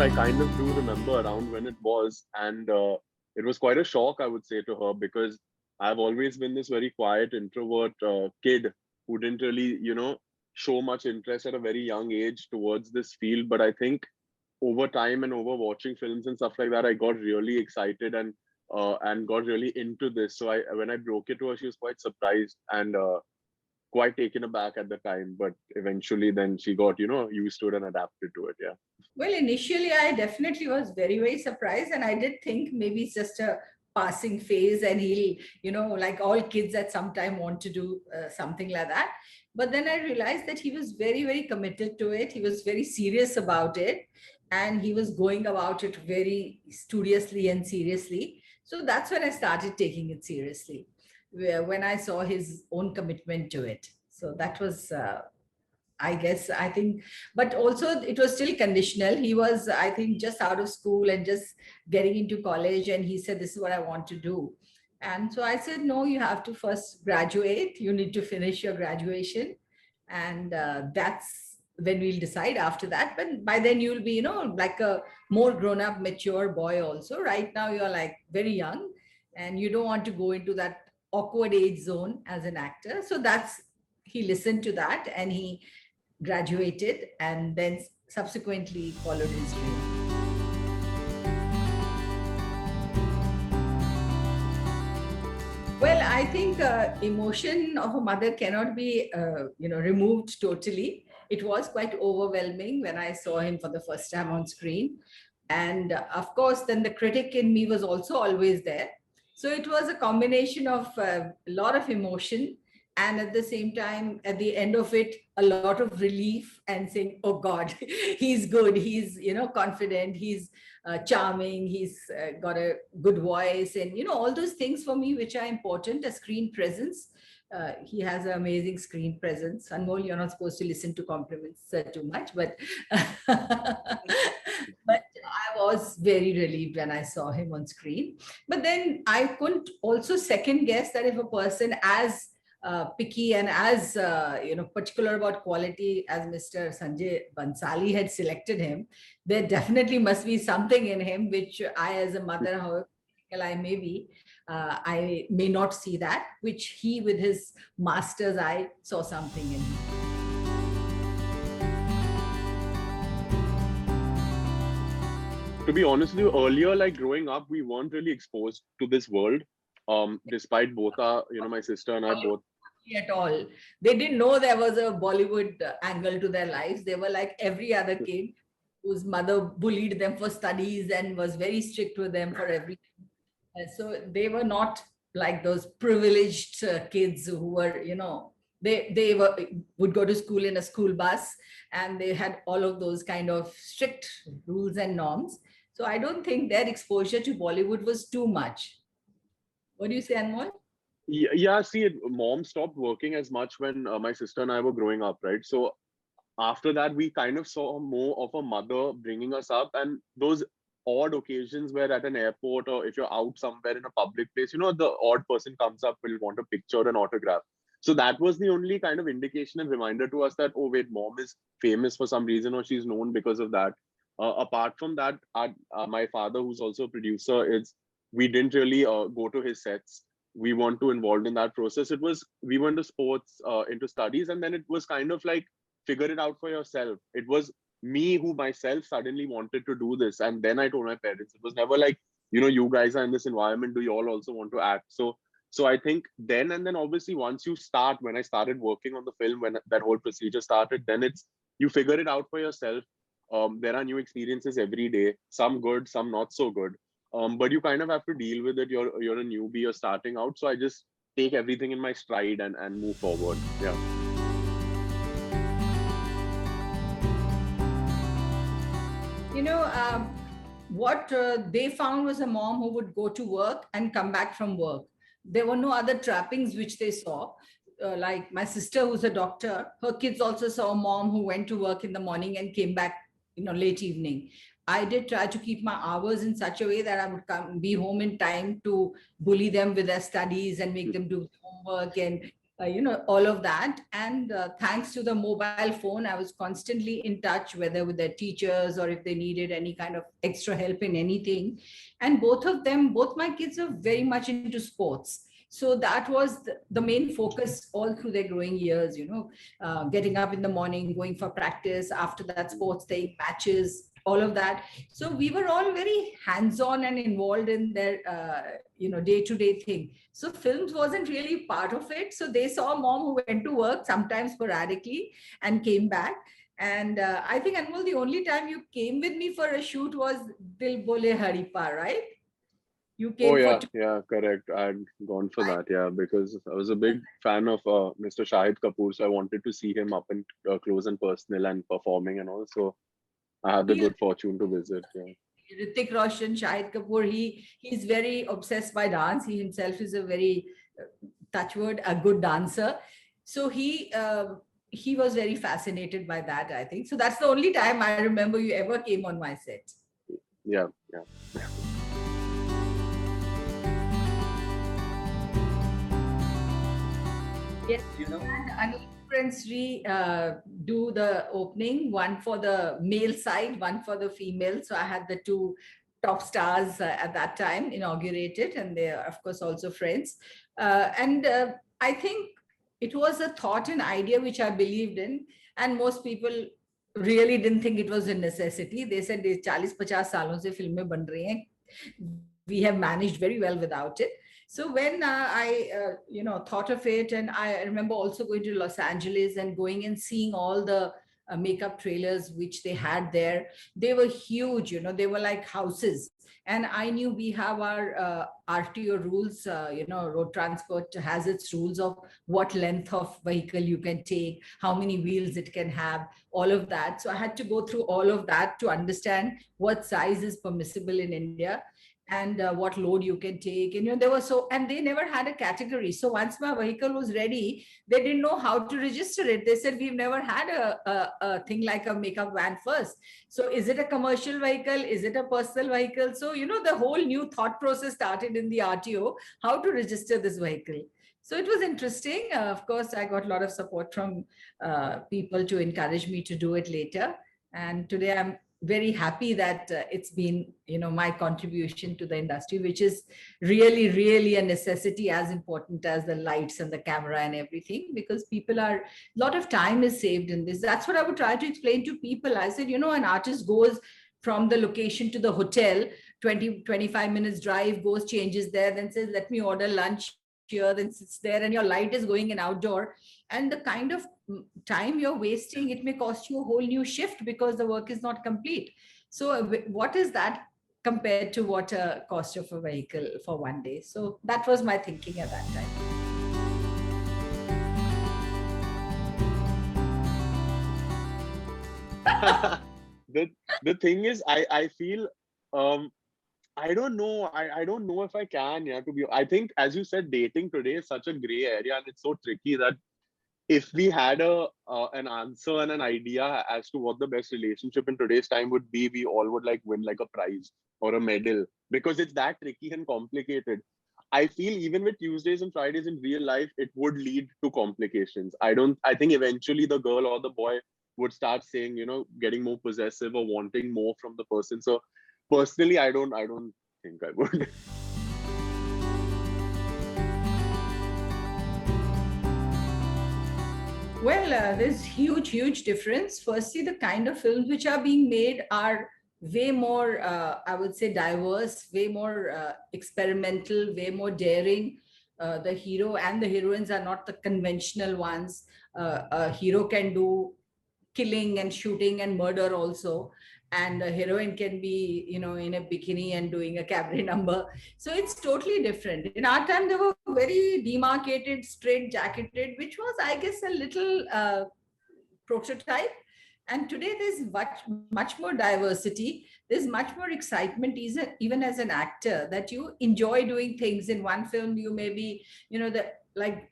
I kind of do remember around when it was, and it was quite a shock, I would say, to her because I've always been this very quiet introvert kid who didn't really, show much interest at a very young age towards this field. But I think over time and over watching films and stuff like that, I got really excited and got really into this. So I when I broke it to her, she was quite surprised and quite taken aback at the time. But eventually, then she got used to it and adapted to it. Yeah. Well, initially, I definitely was very, very surprised. And I did think maybe it's just a passing phase and he'll, like all kids at some time want to do something like that. But then I realized that he was very, very committed to it. He was very serious about it. And he was going about it very studiously and seriously. So that's when I started taking it seriously, when I saw his own commitment to it. So that was I guess, I think, but also it was still conditional. He was, I think, just out of school and just getting into college. And he said, this is what I want to do. And so I said, no, you have to first graduate. You need to finish your graduation. And that's when we'll decide after that. But by then you'll be, like a more grown up, mature boy also. Right now you're like very young and you don't want to go into that awkward age zone as an actor. So he listened to that and he graduated and then subsequently followed his dream. Well, I think emotion of a mother cannot be, removed totally. It was quite overwhelming when I saw him for the first time on screen. And of course, then the critic in me was also always there. So it was a combination of a lot of emotion and at the same time, at the end of it, a lot of relief and saying, oh God, he's good, he's confident, he's charming, he's got a good voice, and all those things for me which are important, a screen presence. He has an amazing screen presence. Anmol, you're not supposed to listen to compliments too much, but but I was very relieved when I saw him on screen. But then I couldn't also second guess that if a person as picky and as particular about quality as Mr. Sanjay Bansali had selected him, there definitely must be something in him which I, as a mother, however I may be, I may not see that, which he, with his master's eye, saw something in me. To be honest with you, earlier, like growing up, we weren't really exposed to this world. Despite both our, my sister and I both. At all. They didn't know there was a Bollywood angle to their lives. They were like every other kid whose mother bullied them for studies and was very strict with them for everything. And so they were not like those privileged kids who were, they would go to school in a school bus and they had all of those kind of strict rules and norms. So I don't think their exposure to Bollywood was too much. What do you say, Anmol? Yeah, see, mom stopped working as much when my sister and I were growing up, right? So after that, we kind of saw more of a mother bringing us up, and those odd occasions where at an airport or if you're out somewhere in a public place, the odd person comes up, will want a picture or an autograph. So that was the only kind of indication and reminder to us that, oh wait, mom is famous for some reason or she's known because of that. Apart from that, my father, who's also a producer, we didn't really go to his sets. We weren't too involved in that process. We were into sports, into studies, and then it was kind of like figure it out for yourself. It was me who myself suddenly wanted to do this, and then I told my parents. It was never like, you guys are in this environment, do you all also want to act? So I think then, and then obviously once you start, when I started working on the film, when that whole procedure started, then you figure it out for yourself. There are new experiences every day, some good, some not so good. But you kind of have to deal with it. You're a newbie, you're starting out. So I just take everything in my stride and move forward. Yeah. What they found was a mom who would go to work and come back from work. There were no other trappings which they saw. Like my sister, who's a doctor, her kids also saw a mom who went to work in the morning and came back, late evening. I did try to keep my hours in such a way that I would be home in time to bully them with their studies and make them do homework and all of that. And thanks to the mobile phone, I was constantly in touch, whether with their teachers or if they needed any kind of extra help in anything. And both my kids are very much into sports. So that was the main focus all through their growing years, getting up in the morning, going for practice, after that sports day, matches, all of that. So we were all very hands-on and involved in their, day-to-day thing. So films wasn't really part of it. So they saw a mom who went to work sometimes sporadically and came back. And I think, Anmol, the only time you came with me for a shoot was Dil Bole Haripa, right? You Oh came for yeah, two. yeah, correct. I'd gone for that, yeah, because I was a big fan of Mr. Shahid Kapoor, so I wanted to see him up and close and personal and performing and all. So I had the He, good fortune to visit. Yeah. Hrithik Roshan, Shahid Kapoor, he's very obsessed by dance. He himself is a very touchwood, a good dancer. So he was very fascinated by that, I think. So that's the only time I remember you ever came on my set. Yeah, yeah. Yes, and Anil Sri do the opening, one for the male side, one for the female. So I had the two top stars at that time inaugurated, and they are, of course, also friends. And I think it was a thought and idea which I believed in, and most people really didn't think it was a necessity. They said, 40-50 सालों से फिल्में बन रही हैं. We have managed very well without it. So when I thought of it, and I remember also going to Los Angeles and going and seeing all the makeup trailers which they had there. They were huge, they were like houses. And I knew we have our RTO rules, road transport has its rules of what length of vehicle you can take, how many wheels it can have, all of that. So I had to go through all of that to understand what size is permissible in India, and what load you can take. And there was and they never had a category. So once my vehicle was ready, they didn't know how to register it. They said, we've never had a thing like a makeup van first. So is it a commercial vehicle, is it a personal vehicle? So the whole new thought process started in the RTO, how to register this vehicle. So it was interesting. Of course, I got a lot of support from people to encourage me to do it later. And today I'm very happy that it's been my contribution to the industry, which is really really a necessity, as important as the lights and the camera and everything, because people are, a lot of time is saved in this. That's what I would try to explain to people. I said, an artist goes from the location to the hotel, 20-25 minutes drive, goes, changes there, then says, let me order lunch here, then sits there, and your light is going in outdoor. And the kind of time you're wasting, it may cost you a whole new shift because the work is not complete. So what is that compared to what a cost of a vehicle for one day? So that was my thinking at that time. The thing is, I feel I don't know. I don't know if I can. Yeah, to be. I think, as you said, dating today is such a gray area, and it's so tricky that if we had an answer and an idea as to what the best relationship in today's time would be, we all would like win like a prize or a medal, because it's that tricky and complicated. I feel even with Tuesdays and Fridays in real life, it would lead to complications. I think eventually the girl or the boy would start saying, getting more possessive or wanting more from the person. So personally, I don't think I would. Well, there's huge difference. Firstly, the kind of films which are being made are way more, I would say, diverse, way more experimental, way more daring. The hero and the heroines are not the conventional ones. A hero can do killing and shooting and murder also, and a heroine can be in a bikini and doing a cabaret number. So it's totally different. In our time, they were very demarcated, straight jacketed, which was, I guess, a little prototype. And today there's much more diversity. There's much more excitement, even as an actor, that you enjoy doing things. In one film you may be, like,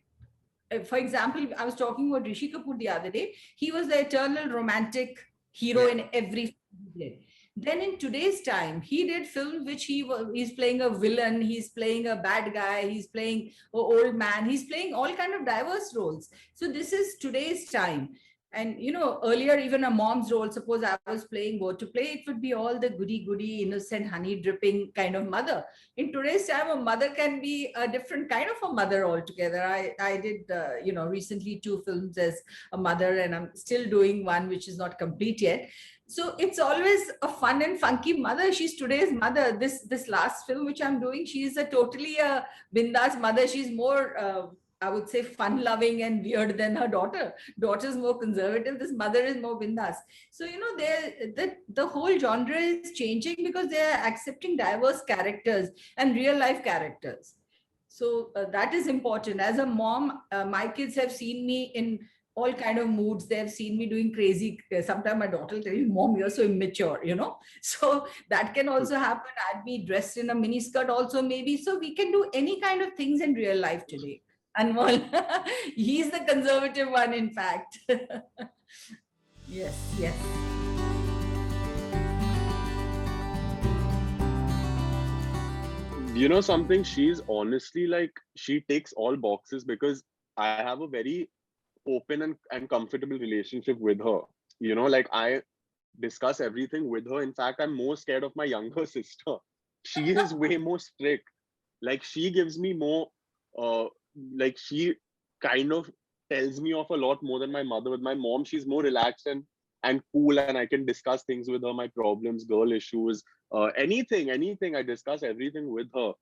for example, I was talking about Rishi Kapoor the other day. He was the eternal romantic hero in every film he did. Then in today's time, he did films which he's playing a villain, he's playing a bad guy, he's playing an old man, he's playing all kind of diverse roles. So this is today's time. And earlier, even a mom's role, suppose I was playing what to play, it would be all the goody goody, innocent, honey dripping kind of mother. In today's time, a mother can be a different kind of a mother altogether. I did recently 2 films as a mother, and I'm still doing one which is not complete yet. So it's always a fun and funky mother. She's today's mother. This last film which I'm doing, she's a totally a bindas mother. She's more I would say fun loving and weird than her daughter. Daughter's more conservative. This mother is more bindas. So the whole genre is changing because they are accepting diverse characters and real life characters. So that is important. As a mom, my kids have seen me in all kind of moods. They have seen me doing crazy. Sometimes my daughter will tell me, "Mom, you're so immature," So that can also happen. I'd be dressed in a mini skirt also maybe. So we can do any kind of things in real life today. Anmol, he's the conservative one, in fact. Yes, yes. You know something? She's honestly like, she ticks all boxes because I have a very open and comfortable relationship with her. Like I discuss everything with her. In fact, I'm more scared of my younger sister. She is way more strict. Like she gives me more, like she kind of tells me off a lot more than my mother. With my mom, she's more relaxed and cool, and I can discuss things with her, my problems, girl issues, anything. I discuss everything with her.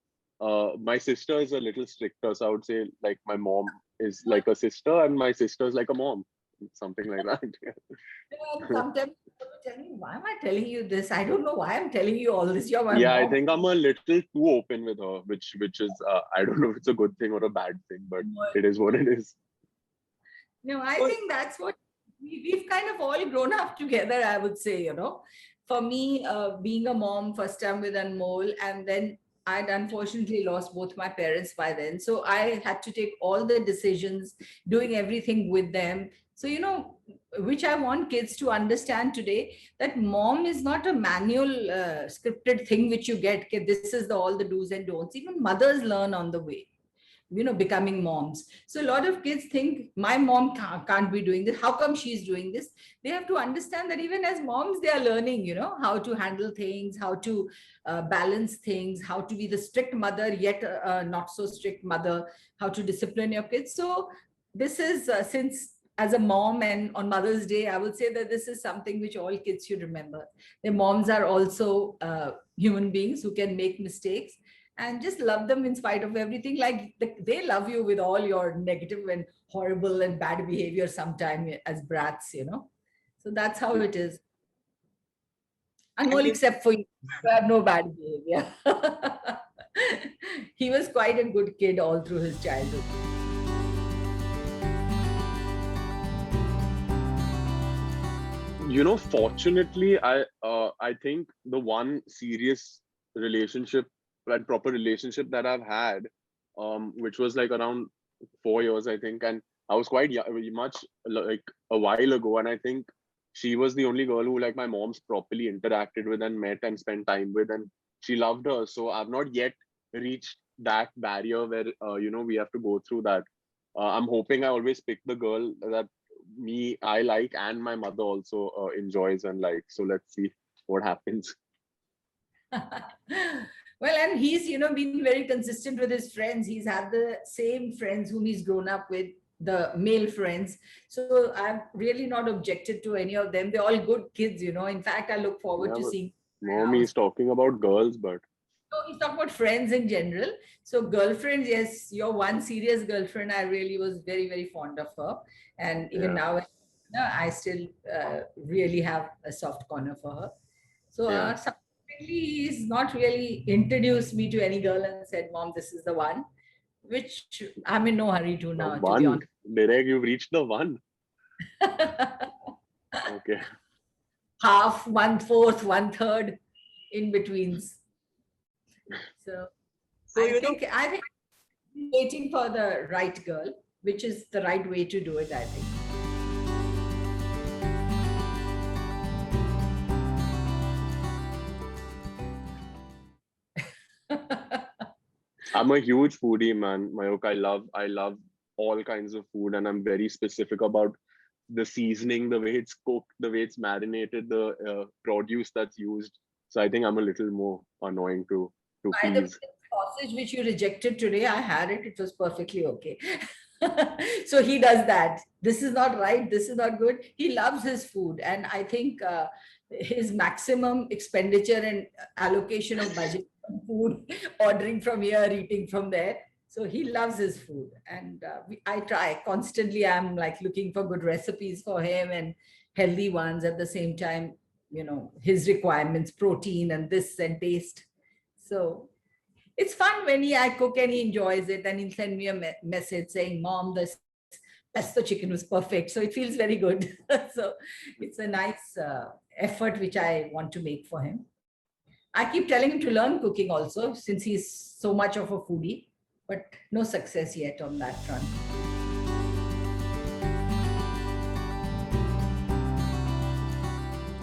My sister is a little stricter, so I would say like my mom is like a sister and my sister is like a mom, something like that. Sometimes people tell me, why am I telling you this? I don't know why I'm telling you all this. You're my Yeah, I mom. think I'm a little too open with her, which is I don't know if it's a good thing or a bad thing, but it is what it is. No, I think that's what we've kind of all grown up together, I would say, For me, being a mom, first time with Anmol, and then I'd unfortunately lost both my parents by then. So I had to take all the decisions, doing everything with them. So, which I want kids to understand today, that mom is not a manual scripted thing which you get. Okay, this is all the do's and don'ts. Even mothers learn on the way, becoming moms. So a lot of kids think my mom can't be doing this. How come she's doing this? They have to understand that even as moms, they are learning, how to handle things, how to balance things, how to be the strict mother, yet not so strict mother, how to discipline your kids. So this is since as a mom and on Mother's Day, I would say that this is something which all kids should remember. Their moms are also human beings who can make mistakes, and just love them in spite of everything. Like they love you with all your negative and horrible and bad behavior sometime as brats. So that's how it is. Anmol, except for you, you have no bad behavior. He was quite a good kid all through his childhood. Fortunately, I think the one serious relationship and proper relationship that I've had, which was like around 4 years, I think, and I was quite much like a while ago, and I think she was the only girl who like my mom's properly interacted with and met and spent time with, and she loved her. So I've not yet reached that barrier where we have to go through that. I'm hoping I always pick the girl that I like and my mother also enjoys and likes. So let's see what happens. Well, and he's been very consistent with his friends. He's had the same friends whom he's grown up with, the male friends. So I've really not objected to any of them. They're all good kids. In fact, I look forward to seeing. Mom is talking about girls, but no, he's talking about friends in general. So girlfriends, yes, your one serious girlfriend, I really was very, very fond of her. And even now, I still really have a soft corner for her. So he's not really introduced me to any girl and said, "Mom, this is the one," which I'm in no hurry to now, to be honest. Direct, you've reached the one. Okay. Half, 1/4, 1/3, in betweens. So I think I'm waiting for the right girl, which is the right way to do it, I think. I'm a huge foodie, man, Mayok. I love all kinds of food, and I'm very specific about the seasoning, the way it's cooked, the way it's marinated, the produce that's used. So I think I'm a little more annoying to By the please. way, sausage which you rejected today, I had it. It was perfectly okay. So he does that. This is not right. This is not good. He loves his food, and I think his maximum expenditure and allocation of budget on food, ordering from here, eating from there. So he loves his food, and I try constantly. I'm like looking for good recipes for him and healthy ones at the same time. You know his requirements, protein and this and taste. So it's fun when I cook and he enjoys it, and he'll send me a message saying, "Mom, this pesto chicken was perfect." So it feels very good. So it's a nice effort which I want to make for him. I keep telling him to learn cooking also, since he's so much of a foodie, but no success yet on that front.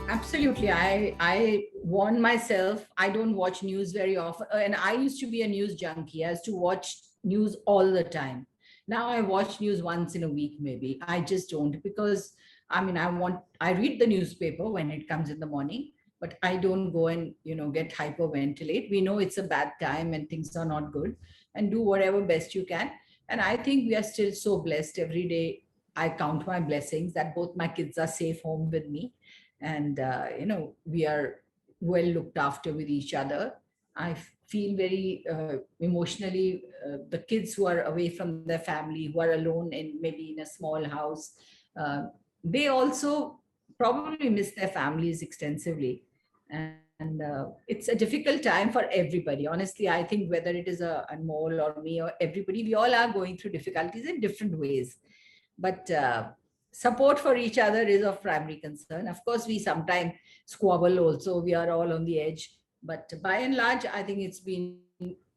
Absolutely. I warn myself, I don't watch news very often. And I used to be a news junkie. I used to watch news all the time. Now I watch news once in a week, maybe. I just don't, because I mean, I read the newspaper when it comes in the morning, but I don't go and, get hyperventilate. We know it's a bad time and things are not good, and do whatever best you can. And I think we are still so blessed every day. I count my blessings that both my kids are safe home with me, and we are well looked after with each other. I feel very emotionally, the kids who are away from their family, who are alone and maybe in a small house, uh, they also probably miss their families extensively. And it's a difficult time for everybody. Honestly, I think whether it is a Anmol or me or everybody, we all are going through difficulties in different ways. But support for each other is of primary concern. Of course, we sometimes squabble also. We are all on the edge. But by and large, I think it's been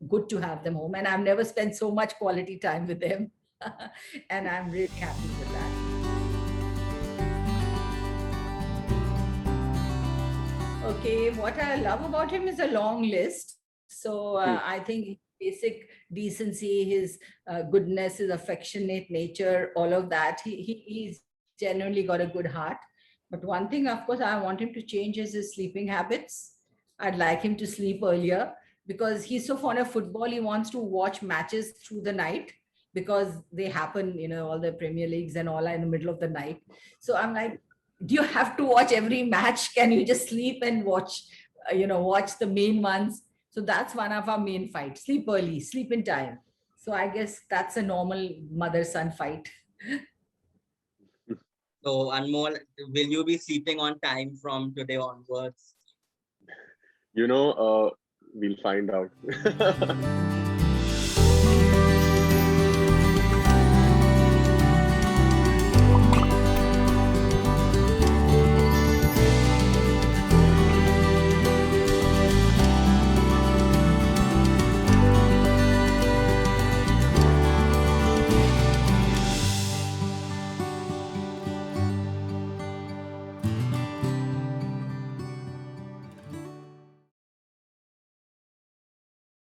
good to have them home. And I've never spent so much quality time with them. And I'm really happy with that. Okay, what I love about him is a long list. So Hmm. I think basic decency, his goodness, his affectionate nature, all of that. He's genuinely got a good heart. But one thing, of course, I want him to change is his sleeping habits. I'd like him to sleep earlier, because he's so fond of football. He wants to watch matches through the night, because they happen, all the Premier Leagues and all are in the middle of the night. So I'm like, do you have to watch every match? Can you just sleep and watch the main ones? So that's one of our main fights: sleep early, sleep in time. So I guess that's a normal mother son fight. So, Anmol, will you be sleeping on time from today onwards? We'll find out.